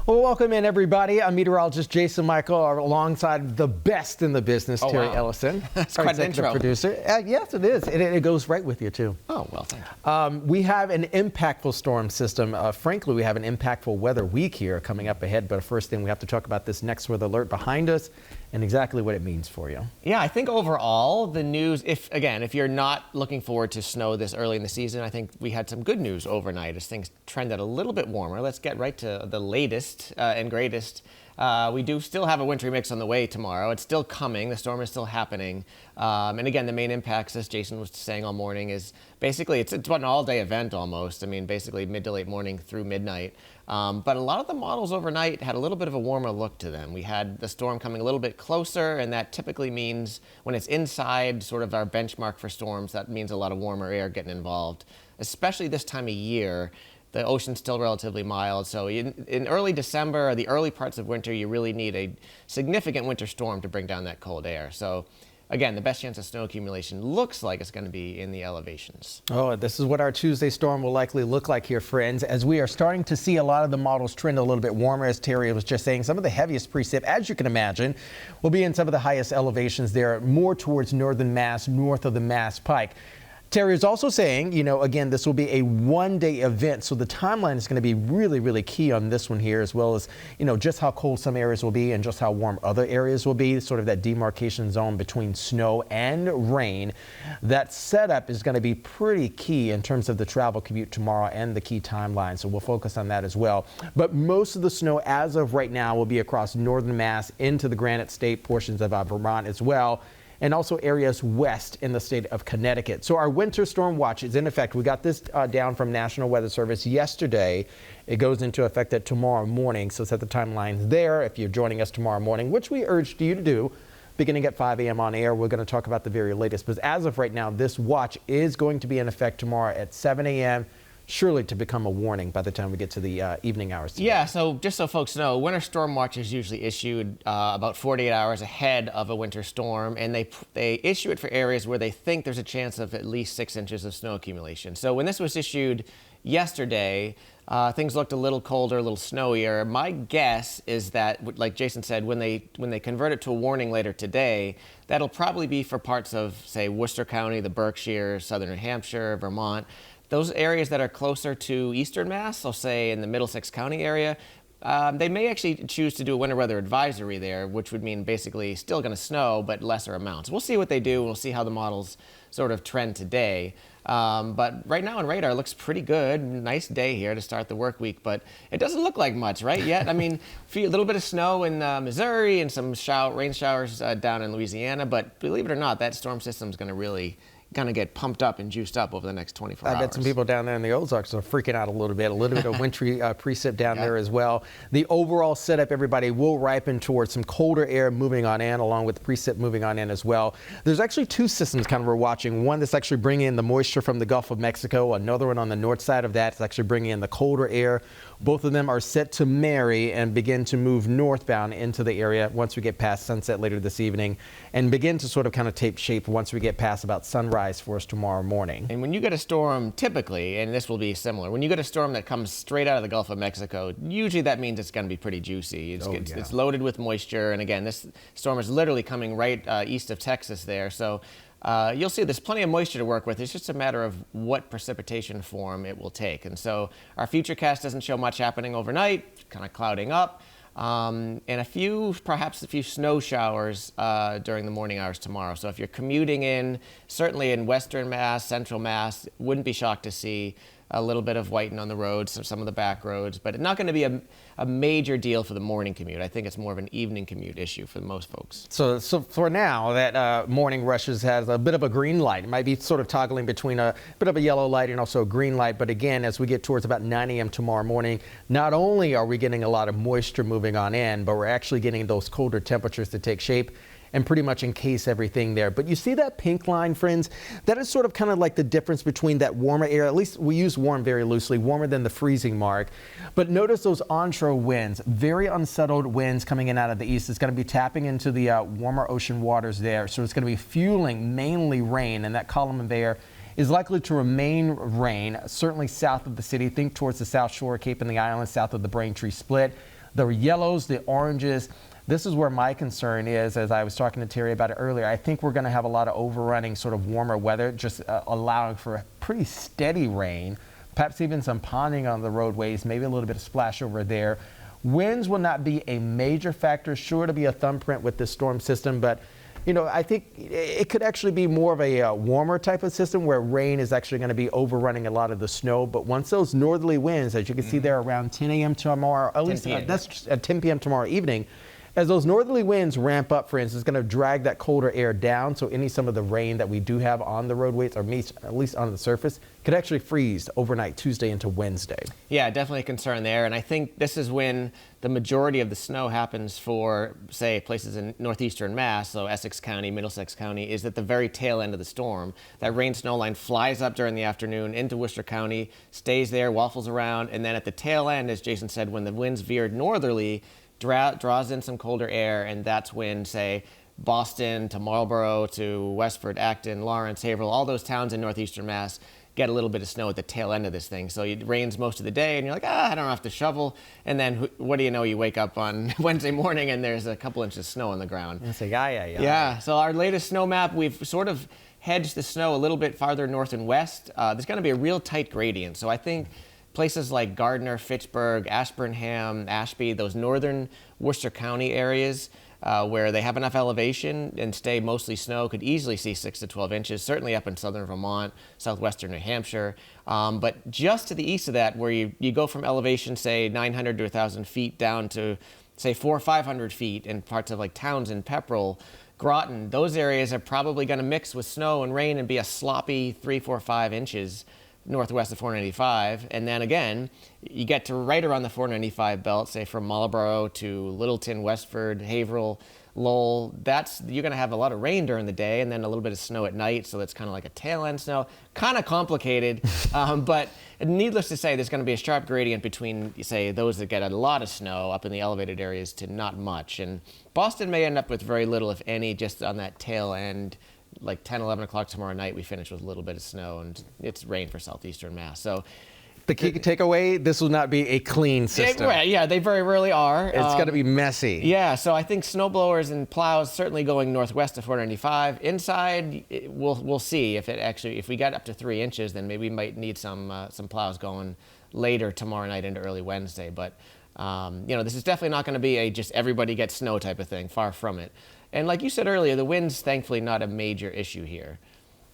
Well, welcome in, everybody. I'm meteorologist Jason Mikell, alongside the best in the business, Terry Eliasen. That's our quite an executive intro. Producer. Yes, it is. It goes right with you, too. Oh, well, thank you. We have an impactful storm system. Frankly, we have an impactful weather week here coming up ahead. But first thing, we have to talk about this next weather alert behind us and exactly what it means for you. Yeah, I think overall the news, if you're not looking forward to snow this early in the season, I think we had some good news overnight as things trended a little bit warmer. Let's get right to the latest and greatest. We do still have a wintry mix on the way tomorrow. It's still coming. The storm is still happening. And again, the main impacts, as Jason was saying all morning, is basically it's about an all-day event almost. I mean, basically mid to late morning through midnight. But a lot of the models overnight had a little bit of a warmer look to them. We had the storm coming a little bit closer, and that typically means when it's inside sort of our benchmark for storms, that means a lot of warmer air getting involved, especially this time of year. The ocean's still relatively mild, so in early December or the early parts of winter, you really need a significant winter storm to bring down that cold air. So again, the best chance of snow accumulation looks like it's going to be in the elevations. Oh, this is what our Tuesday storm will likely look like here, friends, as we are starting to see a lot of the models trend a little bit warmer, as Terry was just saying. Some of the heaviest precip, as you can imagine, will be in some of the highest elevations there, more towards northern Mass, north of the Mass Pike. Terry is also saying, you know, again, this will be a one-day event, so the timeline is going to be really, really key on this one here, as well as, you know, just how cold some areas will be and just how warm other areas will be, sort of that demarcation zone between snow and rain. That setup is going to be pretty key in terms of the travel commute tomorrow and the key timeline, so we'll focus on that as well. But most of the snow as of right now will be across northern Mass into the Granite State, portions of Vermont as well, and also areas west in the state of Connecticut. So our winter storm watch is in effect. We got this down from National Weather Service yesterday. It goes into effect at tomorrow morning, so set the timelines there if you're joining us tomorrow morning, which we urged you to do. Beginning at 5 a.m. on air, we're going to talk about the very latest. But as of right now, this watch is going to be in effect tomorrow at 7 a.m., surely to become a warning by the time we get to the evening hours today. Yeah, so just so folks know, winter storm watch is usually issued about 48 hours ahead of a winter storm, and they issue it for areas where they think there's a chance of at least 6 inches of snow accumulation. So when this was issued yesterday, things looked a little colder, a little snowier. My guess is that, like Jason said, when they convert it to a warning later today, that'll probably be for parts of, say, Worcester County, the Berkshires, southern New Hampshire, Vermont. Those areas that are closer to eastern Mass, so say in the Middlesex County area, they may actually choose to do a winter weather advisory there, which would mean basically still going to snow, but lesser amounts. We'll see what they do, and we'll see how the models sort of trend today. But right now on radar, it looks pretty good. Nice day here to start the work week, but it doesn't look like much, right, yet? I mean, a little bit of snow in Missouri and some rain showers down in Louisiana, but believe it or not, that storm system is going to really kind of get pumped up and juiced up over the next 24 hours. I bet some people down there in the Ozarks are freaking out a little bit of wintry precip down there as well. The overall setup, everybody, will ripen towards some colder air moving on in, along with precip moving on in as well. There's actually two systems kind of we're watching. One that's actually bringing in the moisture from the Gulf of Mexico. Another one on the north side of that is actually bringing in the colder air. Both of them are set to marry and begin to move northbound into the area once we get past sunset later this evening, and begin to sort of kind of take shape once we get past about sunrise for us tomorrow morning. And when you get a storm, typically, and this will be similar, when you get a storm that comes straight out of the Gulf of Mexico, usually that means it's going to be pretty juicy. It's loaded with moisture, and again, this storm is literally coming right east of Texas there, so you'll see there's plenty of moisture to work with. It's just a matter of what precipitation form it will take. And so our futurecast doesn't show much happening overnight, kind of clouding up, and perhaps a few snow showers during the morning hours tomorrow. So if you're commuting in, certainly in western Mass, central Mass, wouldn't be shocked to see a little bit of whitening on the roads, some of the back roads, but it's not going to be a major deal for the morning commute. I think it's more of an evening commute issue for most folks. So for now, that morning rushes has a bit of a green light. It might be sort of toggling between a bit of a yellow light and also a green light. But again, as we get towards about 9 a.m. tomorrow morning, not only are we getting a lot of moisture moving on in, but we're actually getting those colder temperatures to take shape and pretty much encase everything there. But you see that pink line, friends? That is sort of kind of like the difference between that warmer air, at least we use warm very loosely, warmer than the freezing mark. But notice those onshore winds, very unsettled winds coming in out of the east. It's going to be tapping into the warmer ocean waters there. So it's going to be fueling mainly rain, and that column of air is likely to remain rain, certainly south of the city. Think towards the South Shore, Cape and the Islands, south of the Braintree Split. The yellows, the oranges, this is where my concern is, as I was talking to Terry about it earlier. I think we're going to have a lot of overrunning sort of warmer weather, just allowing for a pretty steady rain, perhaps even some ponding on the roadways, maybe a little bit of splash over there. Winds will not be a major factor. Sure to be a thumbprint with this storm system, but I think it could actually be more of a warmer type of system where rain is actually going to be overrunning a lot of the snow. But once those northerly winds, as you can see there around 10 a.m. tomorrow, at least that's at 10 p.m. tomorrow evening, as those northerly winds ramp up, for instance, it's going to drag that colder air down. So some of the rain that we do have on the roadways, or at least on the surface, could actually freeze overnight Tuesday into Wednesday. Yeah, definitely a concern there. And I think this is when the majority of the snow happens for, say, places in northeastern Mass, so Essex County, Middlesex County, is at the very tail end of the storm. That rain snow line flies up during the afternoon into Worcester County, stays there, waffles around, and then at the tail end, as Jason said, when the winds veered northerly, draws in some colder air, and that's when, say, Boston to Marlborough to Westford, Acton, Lawrence, Haverhill, all those towns in northeastern Mass get a little bit of snow at the tail end of this thing. So it rains most of the day, and you're like, I don't have to shovel. And then what do you know? You wake up on Wednesday morning, and there's a couple inches of snow on the ground. And it's like, yeah. Yeah, so our latest snow map, we've sort of hedged the snow a little bit farther north and west. There's going to be a real tight gradient. So I think places like Gardner, Fitchburg, Ashburnham, Ashby, those northern Worcester County areas where they have enough elevation and stay mostly snow could easily see 6 to 12 inches, certainly up in southern Vermont, southwestern New Hampshire. But just to the east of that, where you go from elevation, say, 900 to 1,000 feet down to, say, 400 or 500 feet in parts of like Townsend, Pepperell, Groton, those areas are probably going to mix with snow and rain and be a sloppy 3, 4, 5 inches northwest of 495, and then again, you get to right around the 495 belt, say from Marlborough to Littleton, Westford, Haverhill, Lowell. You're going to have a lot of rain during the day, and then a little bit of snow at night. So that's kind of like a tail end snow, kind of complicated. But needless to say, there's going to be a sharp gradient between, say, those that get a lot of snow up in the elevated areas to not much. And Boston may end up with very little, if any, just on that tail end. Like 10, 11 o'clock tomorrow night, we finish with a little bit of snow, and it's rain for southeastern Mass. So the key takeaway, this will not be a clean system. Yeah, they very rarely are. It's going to be messy. Yeah, so I think snowblowers and plows certainly going northwest of 495. Inside, we'll see if we get up to 3 inches, then maybe we might need some plows going later tomorrow night into early Wednesday. But this is definitely not going to be a just everybody gets snow type of thing. Far from it. And like you said earlier, the wind's thankfully not a major issue here.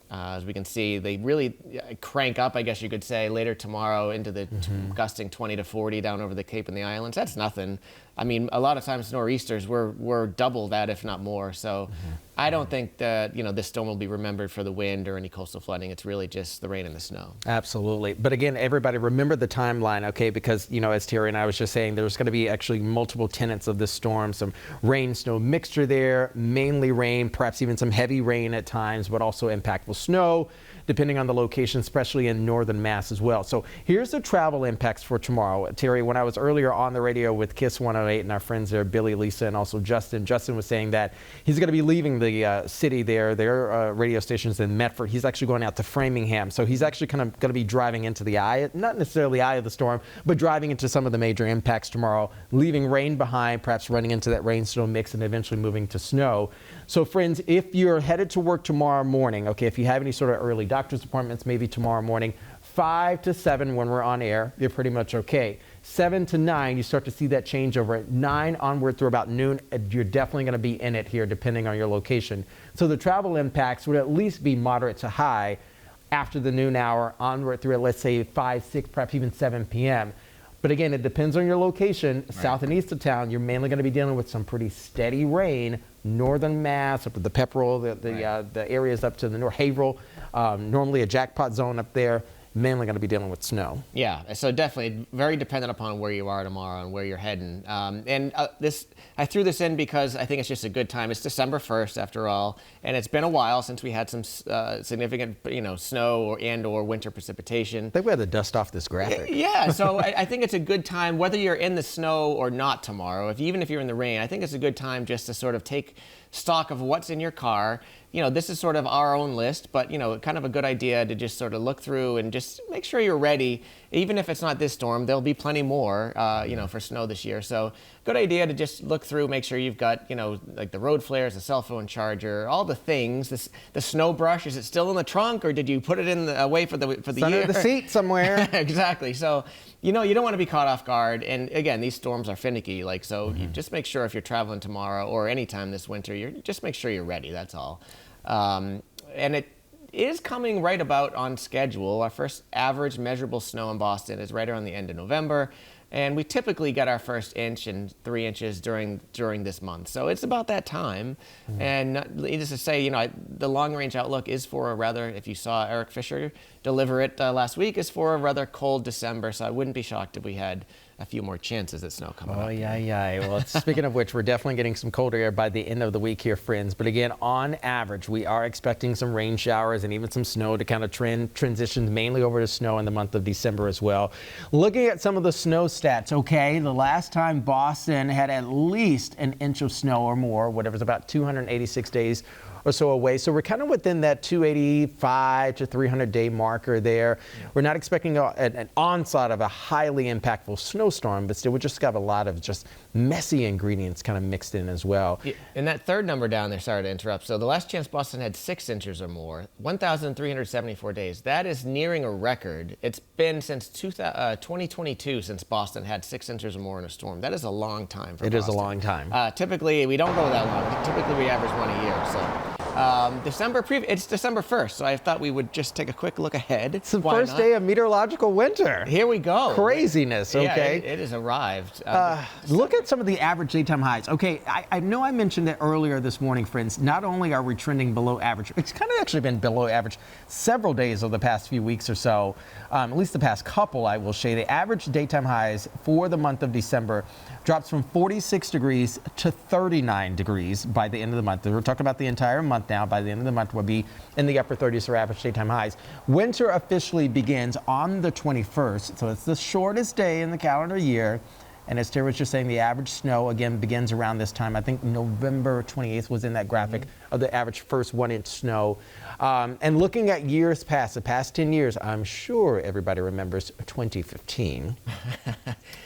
As we can see, they really crank up, I guess you could say, later tomorrow into the gusting 20 to 40 down over the Cape and the islands. That's nothing. I mean, a lot of times nor'easters were double that, if not more. So I don't think that this storm will be remembered for the wind or any coastal flooding. It's really just the rain and the snow. Absolutely. But again, everybody remember the timeline, okay? Because as Terry and I was just saying, there's going to be actually multiple tenets of this storm. Some rain snow mixture there, mainly rain, perhaps even some heavy rain at times, but also impactful snow, depending on the location, especially in northern Mass as well. So here's the travel impacts for tomorrow. Terry, when I was earlier on the radio with KISS 108 and our friends there, Billy, Lisa, and also Justin was saying that he's going to be leaving the city there, their radio stations in Medford. He's actually going out to Framingham. So he's actually kind of going to be driving into the eye, not necessarily the eye of the storm, but driving into some of the major impacts tomorrow, leaving rain behind, perhaps running into that rain-snow mix and eventually moving to snow. So friends, if you're headed to work tomorrow morning, okay, if you have any sort of early doctor's appointments, maybe tomorrow morning, 5 to 7 when we're on air, you're pretty much okay. 7 to 9, you start to see that changeover. At 9 onward through about noon, you're definitely going to be in it here, depending on your location. So the travel impacts would at least be moderate to high after the noon hour, onward through, let's say, 5, 6, perhaps even 7 p.m. But again, it depends on your location. Right. South and east of town, you're mainly going to be dealing with some pretty steady rain. Northern Mass, up to the Pepperell, the areas up to the north, Haverhill, normally a jackpot zone up there. Mainly going to be dealing with snow. Yeah, so definitely very dependent upon where you are tomorrow and where you're heading. I threw this in because I think it's just a good time. It's December 1st after all, and it's been a while since we had some significant, snow or winter precipitation. I think we had to dust off this graphic. Yeah, so I think it's a good time, whether you're in the snow or not tomorrow, even if you're in the rain, I think it's a good time just to sort of take stock of what's in your car. This is sort of our own list, but, kind of a good idea to just sort of look through and just make sure you're ready even if it's not this storm, there'll be plenty more, you know, for snow this year. So good idea to just look through, make sure you've got, you know, like the road flares, the cell phone charger, all the things. The snow brush, is it still in the trunk, or did you put it in the, away for the It's year? under the seat somewhere. Exactly. So, you know, you don't want to be caught off guard. And again, these storms are finicky. Like, so you just make sure if you're traveling tomorrow or anytime this winter, just make sure you're ready. That's all. And it is coming right about on schedule. Our first average measurable snow in Boston is right around the end of November. And we typically get our first inch and 3 inches during this month. So it's about that time. And needless to say, you know, the long range outlook is for a rather, if you saw Eric Fisher deliver it last week, is for a rather cold December. So I wouldn't be shocked if we had a few more chances at snow coming up. Oh, yeah. Well, speaking of which, we're definitely getting some colder air by the end of the week here, friends. But again, on average, we are expecting some rain showers and even some snow to kind of transition mainly over to snow in the month of December as well. Looking at some of the snow stats, okay, the last time Boston had at least an inch of snow or more, whatever's about 286 days or so away. So we're kind of within that 285 to 300 day marker there. Yeah. We're not expecting an onslaught of a highly impactful snowstorm, but still we just got a lot of just messy ingredients kind of mixed in as well. Yeah, and that third number down there, sorry to interrupt. So the last chance Boston had 6 inches or more, 1,374 days. That is nearing a record. It's been since 2022 since Boston had 6 inches or more in a storm. That is a long time for Boston. It is a long time. Typically, we don't go that long. Typically, we average one a year. So. It's December 1st, so I thought we would just take a quick look ahead. It's the first day of meteorological winter. Here we go. Craziness, okay? Yeah, it has arrived. Look at some of the average daytime highs. Okay, I know I mentioned it earlier this morning, friends. Not only are we trending below average, it's kind of actually been below average several days over the past few weeks or so. At least the past couple, I will say. The average daytime highs for the month of December drops from 46 degrees to 39 degrees by the end of the month. We're talking about the entire month now. By the end of the month, we'll be in the upper 30s for average daytime highs. Winter officially begins on the 21st, so it's the shortest day in the calendar year. And as Terry was just saying, the average snow, again, begins around this time. I think November 28th was in that graphic of the average first 1 inch snow. And looking at years past, the past 10 years, I'm sure everybody remembers 2015.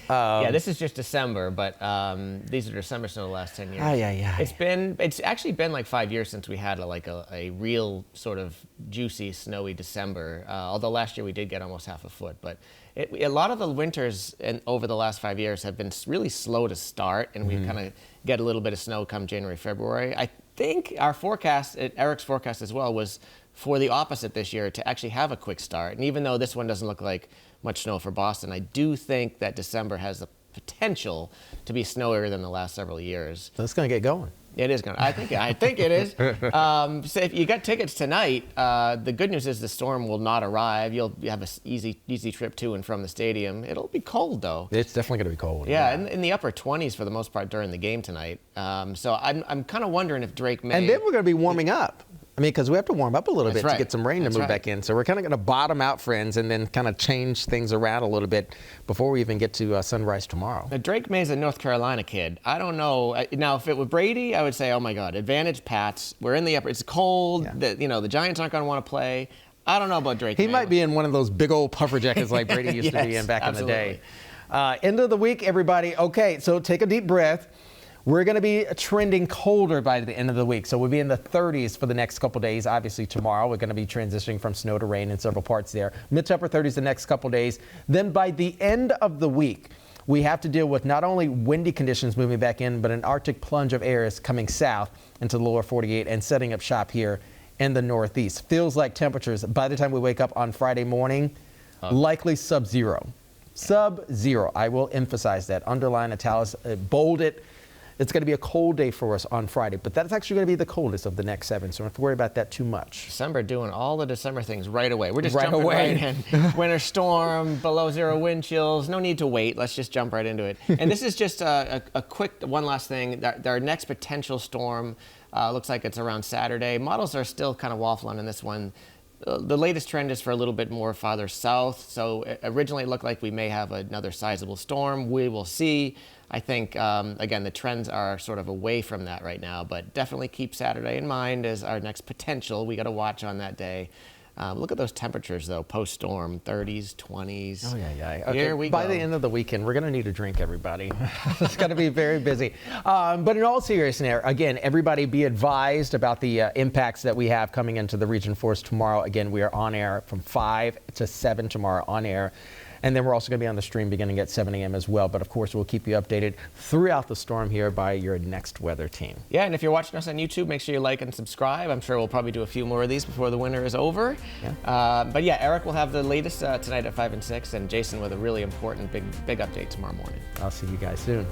Yeah, this is just December, but these are December snow the last 10 years. It's actually been like 5 years since we had a real sort of juicy, snowy December. Although last year we did get almost half a foot, but a lot of the winters over the last 5 years have been really slow to start, and we kind of get a little bit of snow come January, February. I think our forecast, Eric's forecast as well, was for the opposite this year, to actually have a quick start. And even though this one doesn't look like much snow for Boston, I do think that December has the potential to be snowier than the last several years. So it's going to get going. It is going to. I think it is. So if you got tickets tonight, the good news is the storm will not arrive. You'll have an easy trip to and from the stadium. It'll be cold, though. It's definitely going to be cold. Yeah, in the upper 20s for the most part during the game tonight. So I'm kind of wondering if Drake may. And then we're going to be warming up. I mean, because we have to warm up a little bit right. to get some rain to move back in. So we're kind of going to bottom out, friends, and then kind of change things around a little bit before we even get to sunrise tomorrow. Now, Drake May's a North Carolina kid. I don't know. Now, if it were Brady, I would say, oh my God, advantage Pats. We're in the upper. It's cold. Yeah. The Giants aren't going to want to play. I don't know about Drake May. He might be in one of those big old puffer jackets like Brady used to be in back in the day. End of the week, everybody. Okay, so take a deep breath. We're going to be trending colder by the end of the week. So we'll be in the 30s for the next couple days. Obviously, tomorrow we're going to be transitioning from snow to rain in several parts there. Mid to upper 30s the next couple days. Then by the end of the week, we have to deal with not only windy conditions moving back in, but an Arctic plunge of air is coming south into the lower 48 and setting up shop here in the Northeast. Feels like temperatures by the time we wake up on Friday morning, likely sub-zero. Sub-zero. I will emphasize that. Underline, italics, bold it. It's going to be a cold day for us on Friday, but that's actually going to be the coldest of the next 7, so we don't have to worry about that too much. December doing all the December things right away. We're just jumping right in. Winter storm, below zero wind chills. No need to wait. Let's just jump right into it. And this is just a quick one last thing. Our next potential storm looks like it's around Saturday. Models are still kind of waffling on this one. The latest trend is for a little bit more farther south. So originally it looked like we may have another sizable storm. We will see. I think, again, the trends are sort of away from that right now, but definitely keep Saturday in mind as our next potential. We got to watch on that day. Look at those temperatures, though, post-storm, 30s, 20s. Oh, yeah. Okay. Here we By go. the end of the weekend, we're going to need a drink, everybody. It's going to be very busy. But in all seriousness, again, everybody be advised about the impacts that we have coming into the region for us tomorrow. Again, we are on air from 5 to 7 tomorrow on air. And then we're also going to be on the stream beginning at 7 a.m. as well. But of course, we'll keep you updated throughout the storm here by your next weather team. Yeah, and if you're watching us on YouTube, make sure you like and subscribe. I'm sure we'll probably do a few more of these before the winter is over. Yeah. But yeah, Eric will have the latest tonight at 5 and 6, and Jason with a really important big update tomorrow morning. I'll see you guys soon.